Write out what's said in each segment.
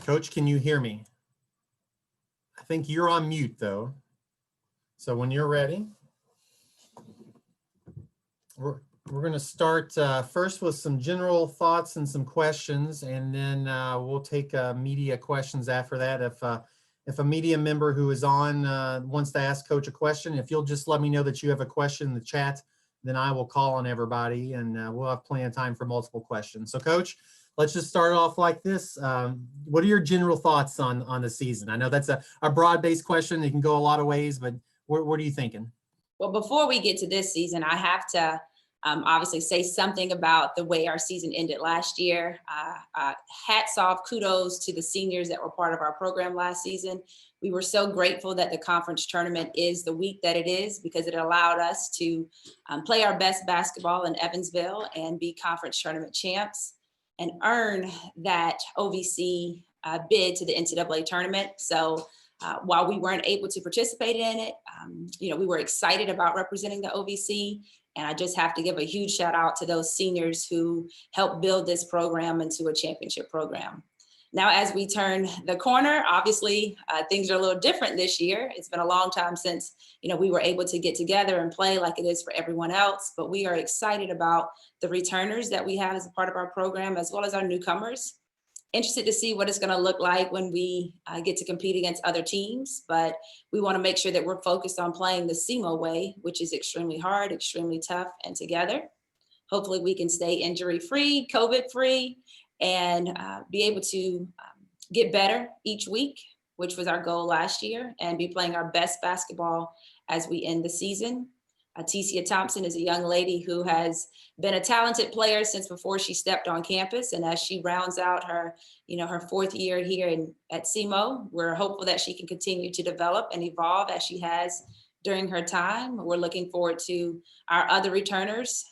Coach, can you hear me? I think you're on mute though. So when you're ready, we're going to start first with some general thoughts and some questions, and then we'll take media questions after that. If a media member who is on wants to ask Coach a question, if you'll just let me know that you have a question in the chat, then I will call on everybody, and we'll have plenty of time for multiple questions. So Coach, let's just start off like this. What are your general thoughts on the season? I know that's a broad-based question. It can go a lot of ways, but what are you thinking? Well, before we get to this season, I have to obviously say something about the way our season ended last year. Hats off, kudos to the seniors that were part of our program last season. We were so grateful that the conference tournament is the week that it is, because it allowed us to play our best basketball in Evansville and be conference tournament champs and earn that OVC bid to the NCAA tournament. So while we weren't able to participate in it, we were excited about representing the OVC. And I just have to give a huge shout out to those seniors who helped build this program into a championship program. Now, as we turn the corner, obviously things are a little different this year. It's been a long time since, we were able to get together and play like it is for everyone else, but we are excited about the returners that we have as a part of our program, as well as our newcomers. Interested to see what it's going to look like when we get to compete against other teams, but we want to make sure that we're focused on playing the SEMO way, which is extremely hard, extremely tough, and together. Hopefully we can stay injury-free, COVID-free, and be able to get better each week, which was our goal last year, and be playing our best basketball as we end the season. Aticia Thompson is a young lady who has been a talented player since before she stepped on campus. And as she rounds out her, her fourth year here at SEMO, we're hopeful that she can continue to develop and evolve as she has during her time. We're looking forward to our other returners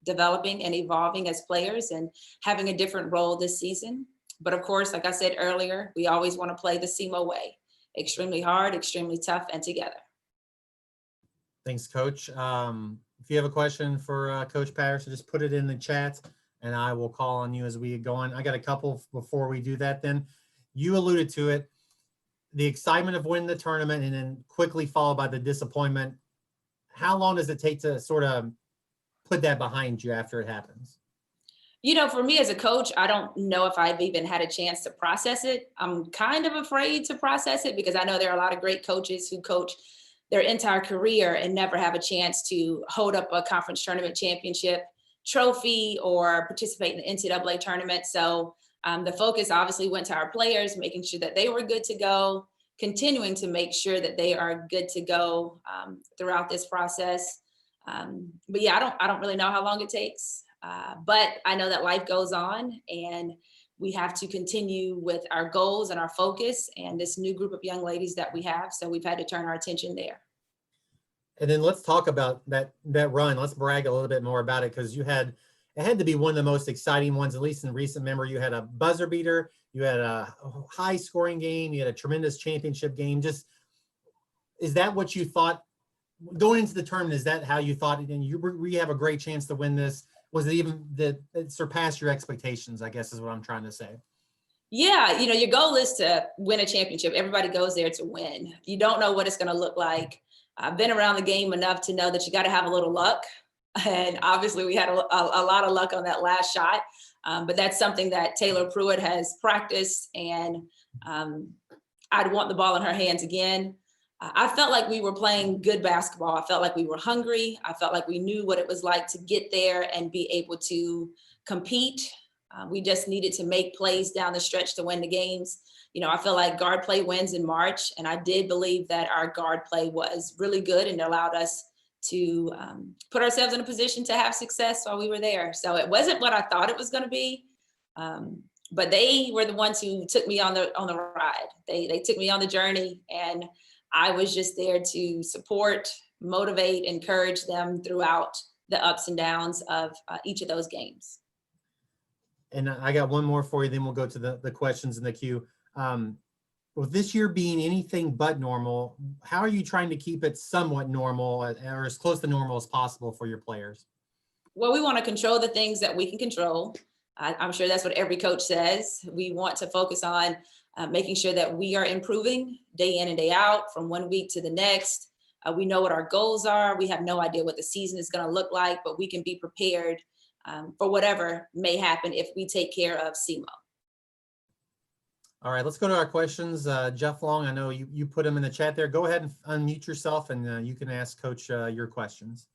developing and evolving as players and having a different role this season. But of course, like I said earlier, we always want to play the SEMO way, extremely hard, extremely tough, and together. Thanks, Coach. If you have a question for Coach Patterson, just put it in the chat, and I will call on you as we go on. I got a couple before we do that. Then you alluded to it, the excitement of winning the tournament, and then quickly followed by the disappointment. How long does it take to sort of put that behind you after it happens? For me as a coach, I don't know if I've even had a chance to process it. I'm kind of afraid to process it because I know there are a lot of great coaches who coach their entire career and never have a chance to hold up a conference tournament championship trophy or participate in the NCAA tournament. So the focus obviously went to our players, making sure that they were good to go, continuing to make sure that they are good to go throughout this process. But yeah, I don't really know how long it takes, but I know that life goes on and we have to continue with our goals and our focus and this new group of young ladies that we have. So we've had to turn our attention there. And then let's talk about that run. Let's brag a little bit more about it, because it had to be one of the most exciting ones, at least in recent memory. You had a buzzer beater, you had a high scoring game, you had a tremendous championship game. Just, is that what you thought going into the tournament? Is that how you thought it? And we have a great chance to win this. Was it even that it surpassed your expectations, I guess is what I'm trying to say. Yeah, your goal is to win a championship. Everybody goes there to win. You don't know what it's going to look like. I've been around the game enough to know that you got to have a little luck. And obviously we had a lot of luck on that last shot. But that's something that Taelour Pruitt has practiced, and I'd want the ball in her hands again. I felt like we were playing good basketball. I felt like we were hungry. I felt like we knew what it was like to get there and be able to compete. We just needed to make plays down the stretch to win the games. I feel like guard play wins in March, and I did believe that our guard play was really good and allowed us to put ourselves in a position to have success while we were there. So it wasn't what I thought it was going to be, but they were the ones who took me on the ride. They took me on the journey, and I was just there to support, motivate, encourage them throughout the ups and downs of each of those games. And I got one more for you, then we'll go to the questions in the queue. With this year being anything but normal, how are you trying to keep it somewhat normal or as close to normal as possible for your players? Well, we want to control the things that we can control. I'm sure that's what every coach says. We want to focus on making sure that we are improving day in and day out from one week to the next. We know what our goals are. We have no idea what the season is going to look like, but we can be prepared for whatever may happen if we take care of SEMO. All right, let's go to our questions. Jeff Long, I know you put them in the chat there. Go ahead and unmute yourself, and you can ask Coach your questions.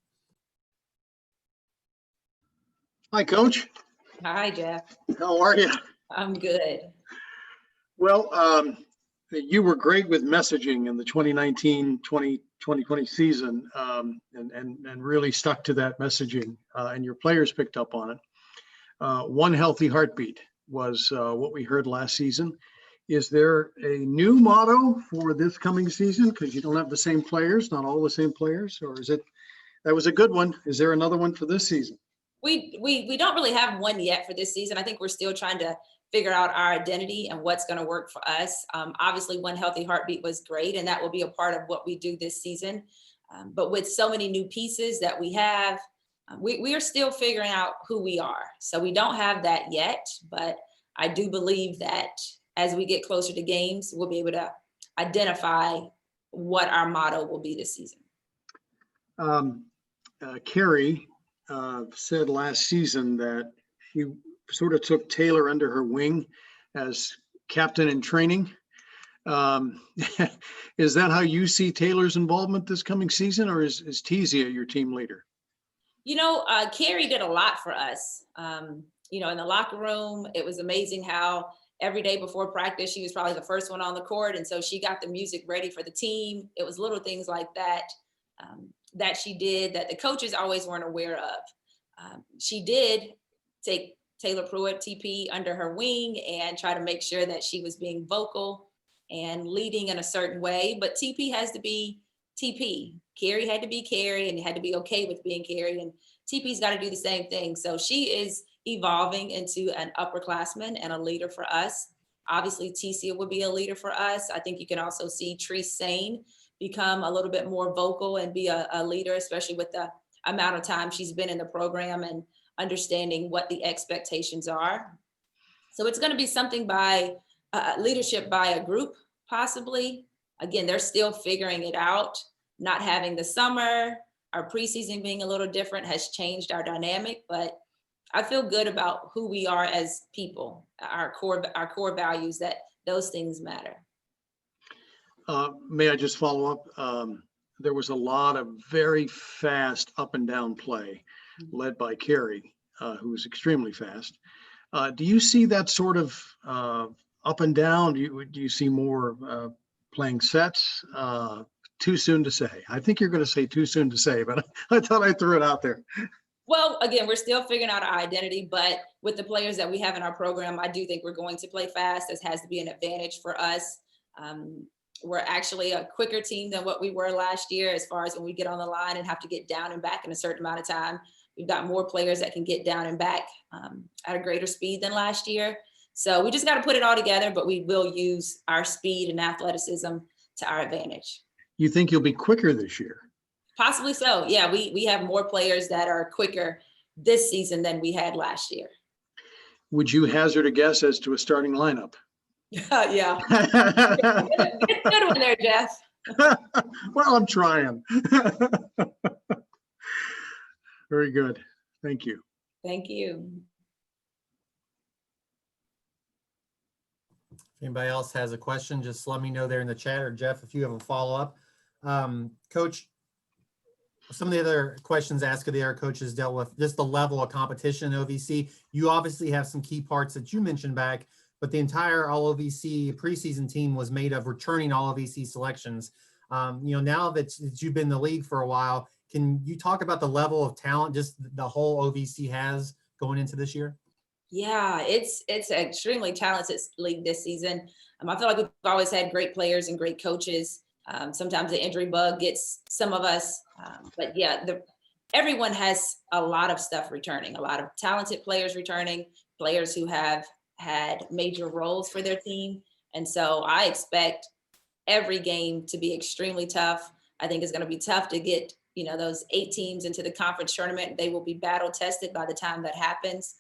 Hi, Coach. Hi, Jeff. How are you? I'm good. Well, you were great with messaging in the 2019-2020 season, and really stuck to that messaging, and your players picked up on it. One healthy heartbeat was what we heard last season. Is there a new motto for this coming season? Because you don't have the same players, not all the same players, or is it, that was a good one. Is there another one for this season? We don't really have one yet for this season. I think we're still trying to figure out our identity and what's going to work for us. Obviously, one healthy heartbeat was great, and that will be a part of what we do this season. But with so many new pieces that we have, we are still figuring out who we are. So we don't have that yet, but I do believe that as we get closer to games, we'll be able to identify what our motto will be this season. Carrie said last season that he sort of took Taelour under her wing as captain in training. Is that how you see Taelour's involvement this coming season, or is Aticia your team leader? You know, Carrie did a lot for us. You know, in the locker room, it was amazing how every day before practice, she was probably the first one on the court. And so she got the music ready for the team. It was little things like that that she did that the coaches always weren't aware of. She did take Taelour Pruitt, TP, under her wing and try to make sure that she was being vocal and leading in a certain way. But TP has to be TP. Carrie had to be Carrie and had to be okay with being Carrie. And TP's got to do the same thing. So she is evolving into an upperclassman and a leader for us. Obviously, Aticia would be a leader for us. I think you can also see Treese Sane become a little bit more vocal and be a leader, especially with the amount of time she's been in the program and understanding what the expectations are. So it's going to be something by leadership by a group, possibly. Again, they're still figuring it out. Not having the summer, our preseason being a little different has changed our dynamic, but I feel good about who we are as people, our core values, that those things matter. May I just follow up? There was a lot of very fast up and down play led by Carrie, who was extremely fast. Do you see that sort of up and down? Do you see more playing sets? Too soon to say. I think you're going to say too soon to say, but I thought I threw it out there. Well, again, we're still figuring out our identity, but with the players that we have in our program, I do think we're going to play fast. This has to be an advantage for us. We're actually a quicker team than what we were last year as far as when we get on the line and have to get down and back in a certain amount of time. We've got more players that can get down and back at a greater speed than last year. So we just got to put it all together, but we will use our speed and athleticism to our advantage. You think you'll be quicker this year? Possibly so. Yeah, we have more players that are quicker this season than we had last year. Would you hazard a guess as to a starting lineup? Yeah. Good one there, Jeff. Well, I'm trying. Very good. Thank you. Thank you. If anybody else has a question, just let me know there in the chat, or Jeff, if you have a follow-up. Coach, some of the other questions asked of the other coaches dealt with just the level of competition in OVC. You obviously have some key parts that you mentioned back, but the entire All-OVC preseason team was made of returning All-OVC selections. You know, now that you've been in the league for a while, can you talk about the level of talent just the whole OVC has going into this year? Yeah, it's an extremely talented league this season. I feel like we've always had great players and great coaches. Sometimes the injury bug gets some of us, but yeah, everyone has a lot of stuff returning, a lot of talented players returning, players who have had major roles for their team. And so I expect every game to be extremely tough. I think it's going to be tough to get, you know, those 8 teams into the conference tournament. They will be battle tested by the time that happens.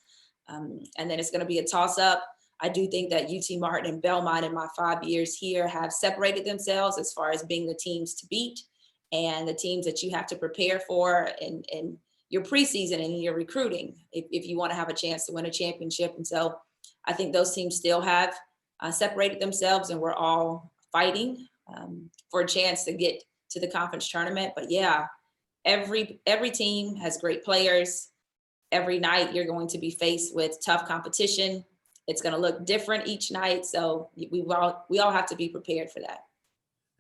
And then it's going to be a toss up. I do think that UT Martin and Belmont in my 5 years here have separated themselves as far as being the teams to beat and the teams that you have to prepare for in your preseason and in your recruiting if you want to have a chance to win a championship. And so I think those teams still have separated themselves, and we're all fighting for a chance to get to the conference tournament. But yeah, every team has great players. Every night you're going to be faced with tough competition. It's going to look different each night. So we all have to be prepared for that.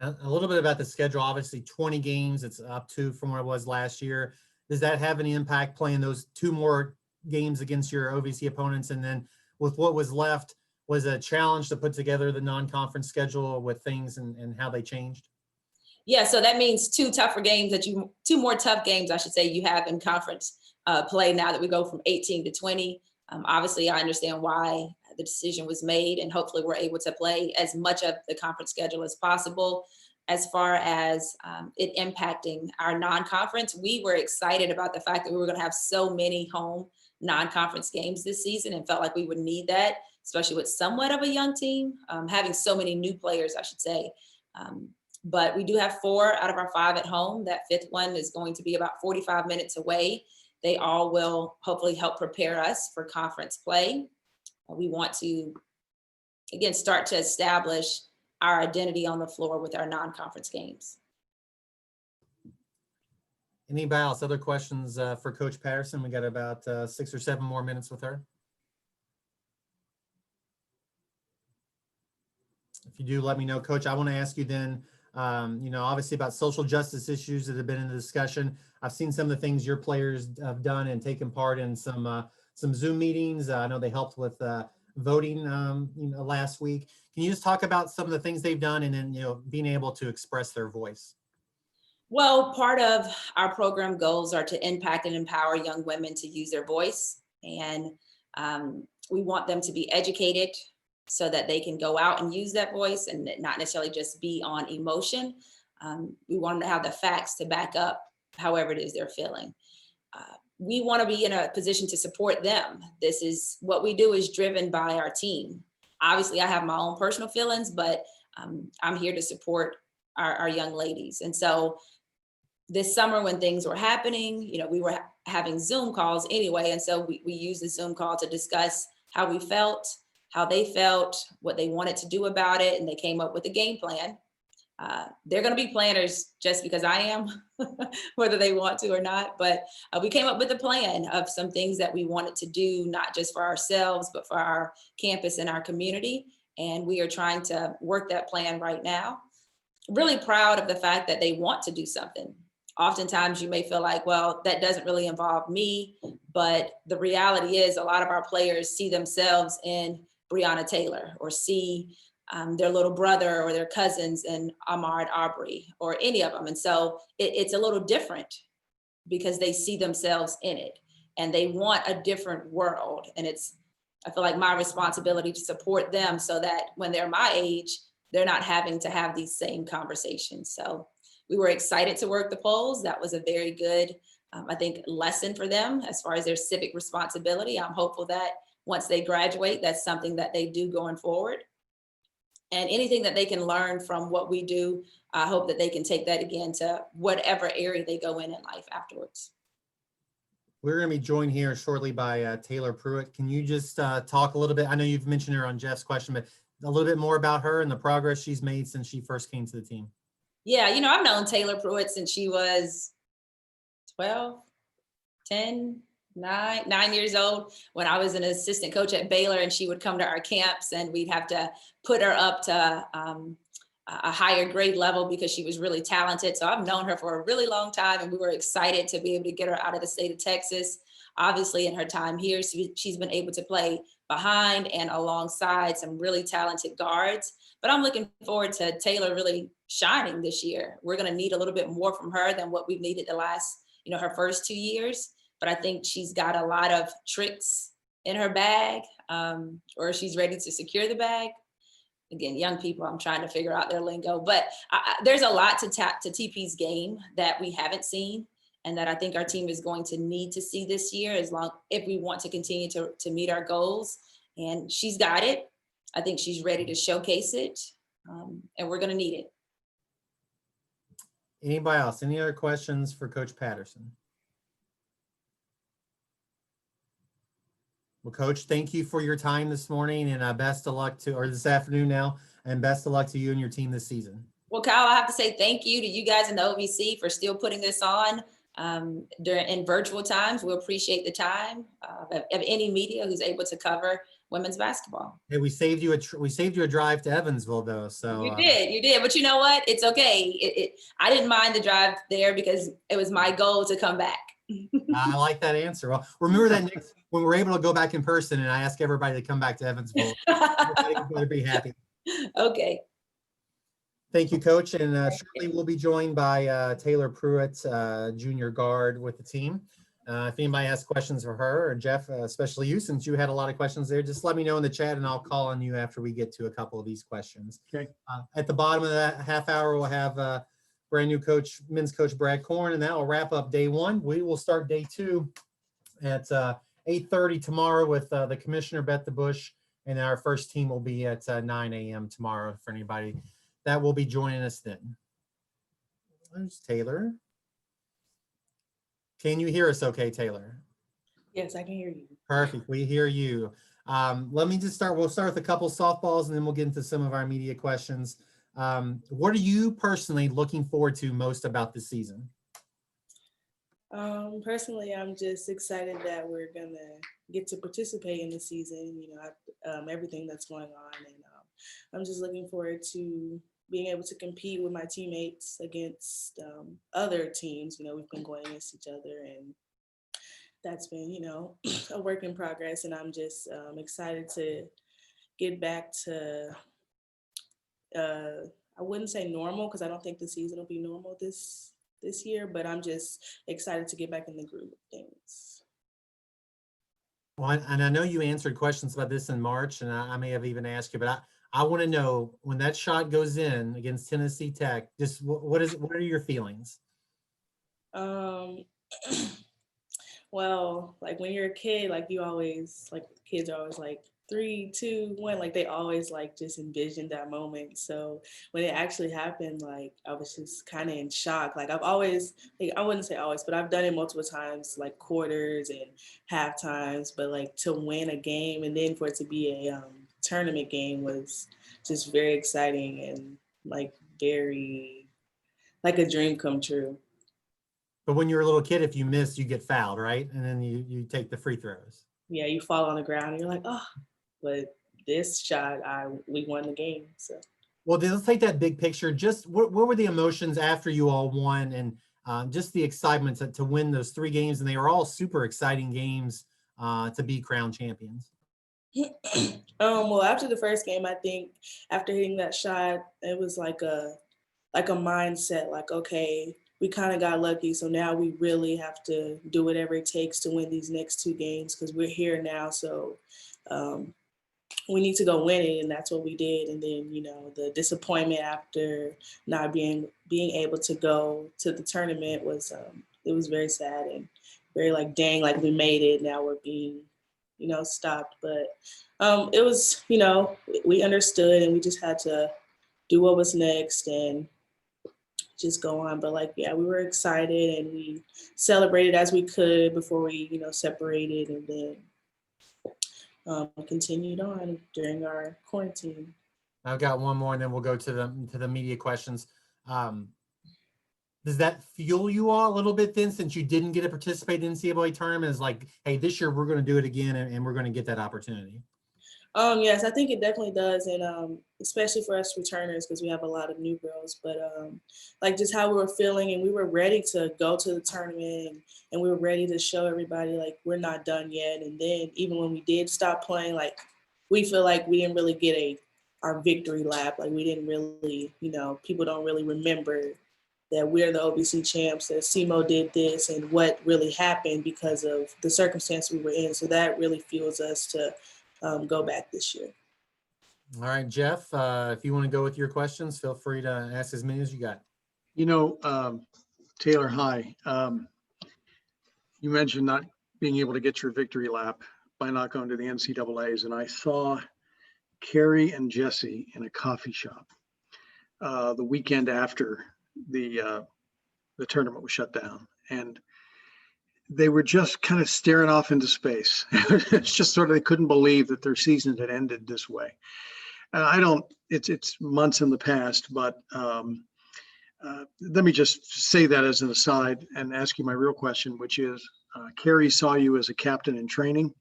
A little bit about the schedule, obviously 20 games, it's up to from where it was last year. Does that have any impact playing those 2 more games against your OVC opponents? And then with what was left, was a challenge to put together the non-conference schedule with things and how they changed? Yeah, so that means 2 more tough games, I should say, you have in conference play now that we go from 18 to 20. Obviously, I understand why the decision was made, and hopefully we're able to play as much of the conference schedule as possible. As far as it impacting our non-conference, we were excited about the fact that we were going to have so many home non-conference games this season and felt like we would need that, especially with somewhat of a young team, having so many new players, I should say. But we do have 4 out of our 5 at home. That 5th one is going to be about 45 minutes away. They all will hopefully help prepare us for conference play. We want to, again, start to establish our identity on the floor with our non-conference games. Anybody else? Other questions for Coach Patterson? We got about 6 or 7 more minutes with her. If you do, let me know, Coach. I want to ask you then, obviously about social justice issues that have been in the discussion. I've seen some of the things your players have done and taken part in some Zoom meetings. I know they helped with voting, last week. Can you just talk about some of the things they've done and then, being able to express their voice? Well, part of our program goals are to impact and empower young women to use their voice. And we want them to be educated so that they can go out and use that voice and not necessarily just be on emotion. We want them to have the facts to back up however it is they're feeling. We want to be in a position to support them. This is what we do is driven by our team. Obviously, I have my own personal feelings, but I'm here to support our young ladies. And so this summer when things were happening, we were having Zoom calls anyway. And so we used the Zoom call to discuss how we felt, how they felt, what they wanted to do about it. And they came up with a game plan. They're going to be planners just because I am, whether they want to or not. But we came up with a plan of some things that we wanted to do, not just for ourselves, but for our campus and our community. And we are trying to work that plan right now. Really proud of the fact that they want to do something. Oftentimes you may feel like, well, that doesn't really involve me. But the reality is a lot of our players see themselves in Breonna Taylor or see their little brother or their cousins in Ahmaud Arbery or any of them. And so it's a little different because they see themselves in it and they want a different world. And I feel like my responsibility to support them so that when they're my age, they're not having to have these same conversations. So we were excited to work the polls. That was a very good, I think, lesson for them as far as their civic responsibility. I'm hopeful that once they graduate, that's something that they do going forward. And anything that they can learn from what we do, I hope that they can take that again to whatever area they go in life afterwards. We're going to be joined here shortly by Taelour Pruitt. Can you just talk a little bit? I know you've mentioned her on Jeff's question, but a little bit more about her and the progress she's made since she first came to the team. Yeah, I've known Taelour Pruitt since she was 9 years old when I was an assistant coach at Baylor, and she would come to our camps and we'd have to put her up to a higher grade level because she was really talented. So I've known her for a really long time and we were excited to be able to get her out of the state of Texas. Obviously in her time here, she's been able to play behind and alongside some really talented guards. But I'm looking forward to Taelour really shining this year. We're going to need a little bit more from her than what we've needed the last, her first 2 years. But I think she's got a lot of tricks in her bag, or she's ready to secure the bag. Again, young people, I'm trying to figure out their lingo, but there's a lot to tap to TP's game that we haven't seen. and that I think our team is going to need to see this year if we want to continue to meet our goals. And she's got it. I think she's ready to showcase it, and we're going to need it. Anybody else? Any other questions for Coach Patterson? Well, Coach, thank you for your time this morning, and best of luck or this afternoon now, and best of luck to you and your team this season. Well, Kyle, I have to say thank you to you guys in the OVC for still putting this on in virtual times. We appreciate the time of any media who's able to cover women's basketball. Hey, we saved you a drive to Evansville, though. So you did. But you know what? It's okay. I didn't mind the drive there because it was my goal to come back. I like that answer. Well, remember that when we're able to go back in person, and I ask everybody to come back to Evansville, everybody better be happy. Okay. Thank you, Coach. And shortly we'll be joined by Taelour Pruitt, junior guard with the team. If anybody has questions for her or Jeff, especially you, since you had a lot of questions there, just let me know in the chat and I'll call on you after we get to a couple of these questions. Okay. At the bottom of that half hour, we'll have brand new coach, men's coach Brad Korn, and that will wrap up day one. We will start day two at 8:30 tomorrow with the commissioner, Beth DeBush, and our first team will be at 9 a.m. tomorrow for anybody that will be joining us then. There's Taelour. Can you hear us okay, Taelour? Yes, I can hear you. Perfect. We hear you. Let me just start. We'll start with a couple softballs and then we'll get into some of our media questions. What are you personally looking forward to most about this season? Personally, I'm just excited that we're gonna get to participate in the season. You know, everything that's going on, and I'm just looking forward to being able to compete with my teammates against other teams. You know, we've been going against each other, and that's been, you know, a work in progress. And I'm just excited to get back to, I wouldn't say normal, because I don't think the season will be normal this year, but I'm just excited to get back in the groove of things. Well, and I know you answered questions about this in March, and I may have even asked you, but I want to know, when that shot goes in against Tennessee Tech, just what are your feelings? Well, like when you're a kid, like you always, like kids are always like 3, 2, 1, like they always like just envision that moment. So when it actually happened, like I was just kind of in shock. Like I've always, like, I wouldn't say always, but I've done it multiple times, like quarters and half times, but like to win a game and then for it to be a tournament game was just very exciting and like very, like a dream come true. But when you're a little kid, if you miss, you get fouled, right? And then you take the free throws. Yeah, you fall on the ground and you're like, oh, but this shot, we won the game. So. Well, let's take that big picture. Just what were the emotions after you all won, and just the excitement to win those 3 games, and they were all super exciting games to be crowned champions. Well, after the first game, I think after hitting that shot, it was like a mindset, like, okay, we kind of got lucky, so now we really have to do whatever it takes to win these next 2 games because we're here now. So we need to go win it, and that's what we did. And then, you know, the disappointment after not being able to go to the tournament was it was very sad and very like, dang, like we made it. Now we're being, you know, stopped. But it was, you know, we understood and we just had to do what was next and just go on. But like, yeah, we were excited and we celebrated as we could before we, you know, separated, and then continued on during our quarantine. I've got one more and then we'll go to the media questions. Does that fuel you all a little bit then, since you didn't get to participate in the NCAA tournament? Is like, hey, this year we're going to do it again and we're going to get that opportunity? Yes, I think it definitely does. And especially for us returners, because we have a lot of new girls, but like just how we were feeling, and we were ready to go to the tournament and we were ready to show everybody like we're not done yet. And then even when we did stop playing, like we feel like we didn't really get our victory lap. Like we didn't really, you know, people don't really remember that we're the OVC champs, that SEMO did this and what really happened because of the circumstance we were in. So that really fuels us to go back this year. All right, Jeff, if you want to go with your questions, feel free to ask as many as you got. You know, Taelour, hi. You mentioned not being able to get your victory lap by not going to the NCAAs, and I saw Carrie and Jesse in a coffee shop the weekend after the tournament was shut down, and they were just kind of staring off into space. It's just sort of, they couldn't believe that their season had ended this way. It's months in the past, but let me just say that as an aside and ask you my real question, which is, Carrie saw you as a captain in training.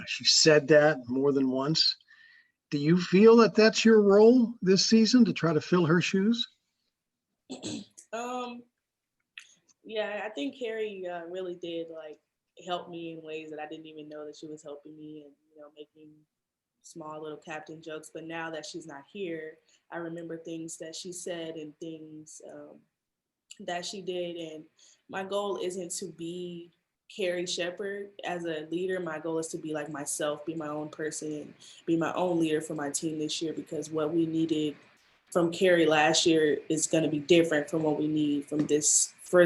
She said that more than once. Do you feel that that's your role this season, to try to fill her shoes? Yeah, I think Carrie really did like help me in ways that I didn't even know that she was helping me, and making small little captain jokes. But now that she's not here, I remember things that she said and things that she did. And my goal isn't to be Carrie Shepherd as a leader. My goal is to be like myself, be my own person, and be my own leader for my team this year, because what we needed from Carrie last year is going to be different from what we need for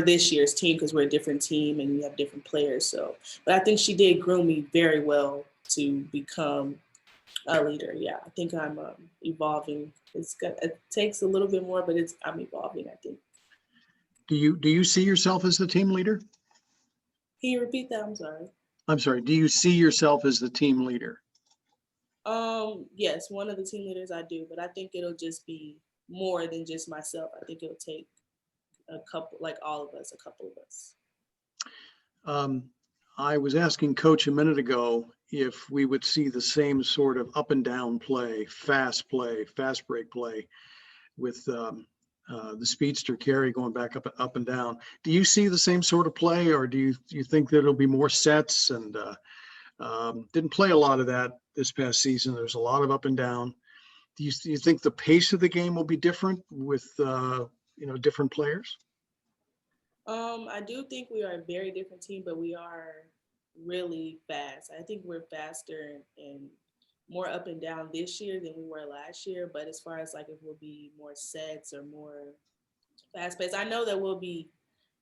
this year's team, because we're a different team and we have different players. So, but I think she did groom me very well to become a leader. Yeah, I think I'm evolving. It takes a little bit more, but I'm evolving, I think. Do you see yourself as the team leader? Can you repeat that? I'm sorry. I'm sorry. Do you see yourself as the team leader? Yes, one of the team leaders I do, but I think it'll just be more than just myself. I think it'll take a couple, like all of us, a couple of us. I was asking Coach a minute ago if we would see the same sort of up and down play, fast break play with the speedster Carrie going back up and down. Do you see the same sort of play, or do you think that it'll be more sets? And didn't play a lot of that this past season. There's a lot of up and down. Do you think the pace of the game will be different with different players? I do think we are a very different team, but we are really fast. I think we're faster and more up and down this year than we were last year. But as far as like if we'll be more sets or more fast paced, I know that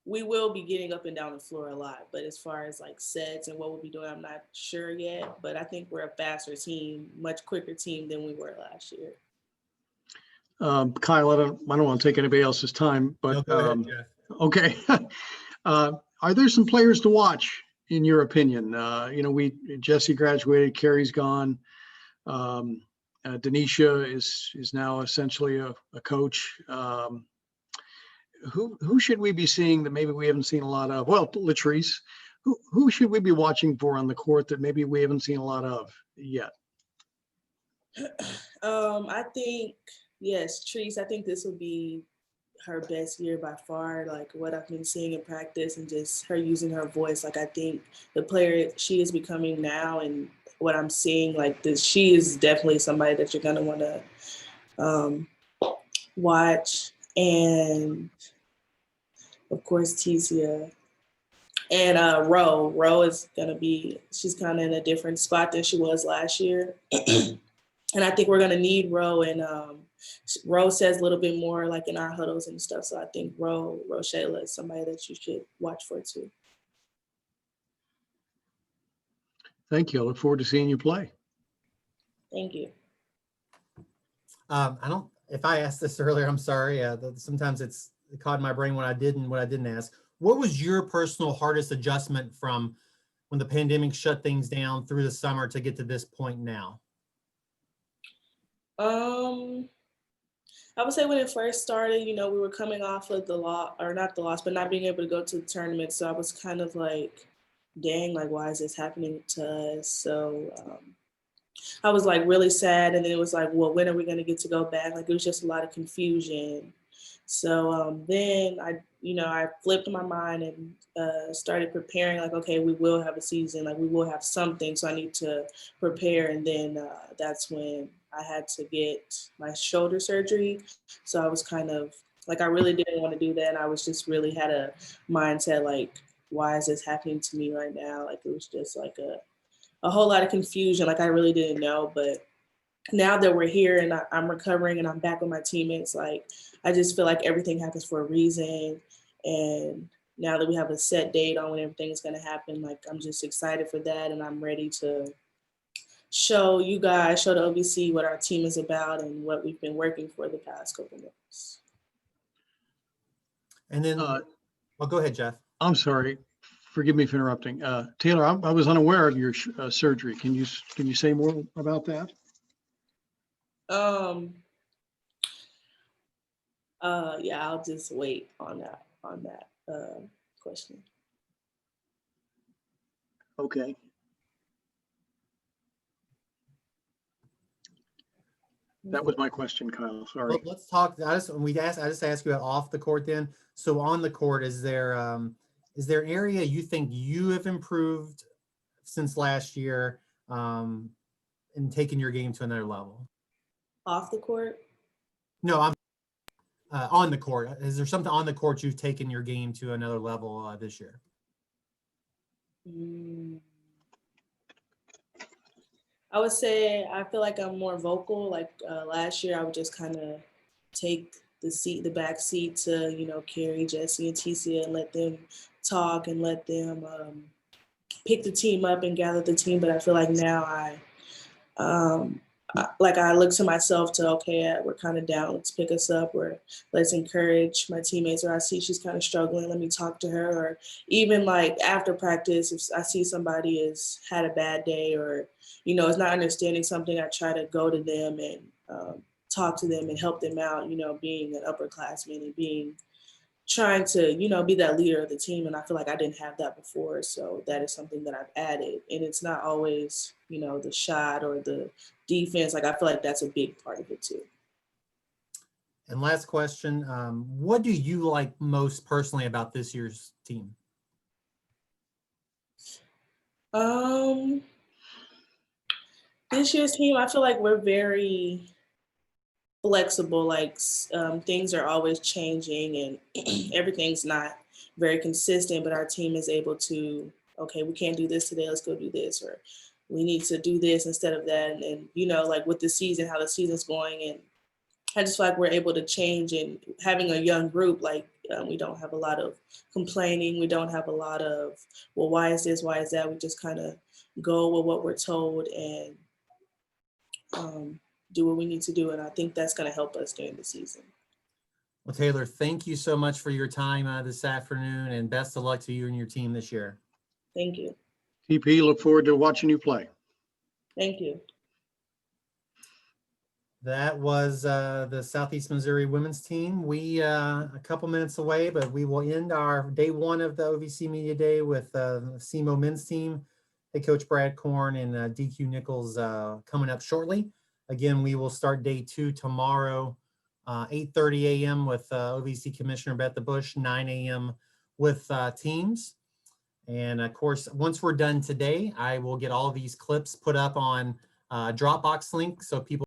we will be getting up and down the floor a lot. But as far as like sets and what we'll be doing, I'm not sure yet. But I think we're a faster team, much quicker team than we were last year. Kyle, I don't want to take anybody else's time, but No, go ahead, Jeff. Okay. Are there some players to watch in your opinion? Jesse graduated, Carrie's gone. Denisha is now essentially a coach. Who should we be seeing that maybe we haven't seen a lot of? Well, Latrice. Who should we be watching for on the court that maybe we haven't seen a lot of yet? I think, yes, Treese, I think this will be her best year by far, like what I've been seeing in practice and just her using her voice. Like I think the player she is becoming now and what I'm seeing, like this, she is definitely somebody that you're gonna want to watch. And of course, Aticia. And Ro is gonna be, she's kind of in a different spot than she was last year. And I think we're gonna need Ro, and Ro says a little bit more like in our huddles and stuff. So I think Shayla is somebody that you should watch for too. Thank you. I look forward to seeing you play. Thank you. If I asked this earlier, I'm sorry. Sometimes it caught in my brain when I didn't ask. What was your personal hardest adjustment from when the pandemic shut things down through the summer to get to this point now? I would say when it first started, we were coming off of but not being able to go to the tournament. So I was kind of like, dang, like, why is this happening to us? So I was like really sad. And then it was like, well, when are we going to get to go back? Like, it was just a lot of confusion. So then I flipped my mind and started preparing, like, okay, we will have a season, like we will have something. So I need to prepare. And then that's when I had to get my shoulder surgery. So I was kind of like, I really didn't want to do that. And I was just really had a mindset like, why is this happening to me right now? Like, it was just like a whole lot of confusion. Like, I really didn't know. But now that we're here and I'm recovering and I'm back with my teammates, like, I just feel like everything happens for a reason. And, now that we have a set date on when everything is going to happen, like I'm just excited for that, and I'm ready to show you guys, show the OVC what our team is about and what we've been working for the past couple months. And then, go ahead, Jeff. I'm sorry. Forgive me for interrupting. Taelour, I was unaware of your surgery. Can you say more about that? Yeah, I'll just wait on that question. Okay. That was my question, Kyle. Sorry. Well, let's talk. I just asked you about off the court then. So on the court, is there an area you think you have improved since last year in taking your game to another level? Off the court? No, I'm on the court. Is there something on the court you've taken your game to another level this year? I would say I feel like I'm more vocal. Like last year, I would just kind of take the back seat to, Carrie, Jesse, and Aticia and let them talk and let them pick the team up and gather the team. But I feel like now I look to myself to, okay, we're kind of down. Let's pick us up, or let's encourage my teammates, or I see she's kind of struggling. Let me talk to her. Or even like after practice, if I see somebody has had a bad day or, is not understanding something, I try to go to them and talk to them and help them out, being an upperclassman and trying to, be that leader of the team. And I feel like I didn't have that before. So that is something that I've added. And it's not always, the shot or the defense. Like, I feel like that's a big part of it too. And last question, what do you like most personally about this year's team? This year's team, I feel like we're very flexible. Like things are always changing and everything's not very consistent, but our team is able to, okay, we can't do this today, let's go do this, or we need to do this instead of that. And like with the season, how the season's going, and I just feel like we're able to change. And having a young group, like we don't have a lot of complaining, we don't have a lot of, well, why is this, why is that? We just kind of go with what we're told and do what we need to do. And I think that's going to help us during the season. Well, Taelour, thank you so much for your time this afternoon, and best of luck to you and your team this year. Thank you. TP, look forward to watching you play. Thank you. That was the Southeast Missouri women's team. We a couple minutes away, but we will end our day one of the OVC Media Day with the SEMO men's team. Head coach Brad Korn and DQ Nichols coming up shortly. Again, we will start day two tomorrow, 8:30 a.m. with OVC Commissioner Beth Bush, 9 a.m. with teams. And of course, once we're done today, I will get all of these clips put up on Dropbox link so people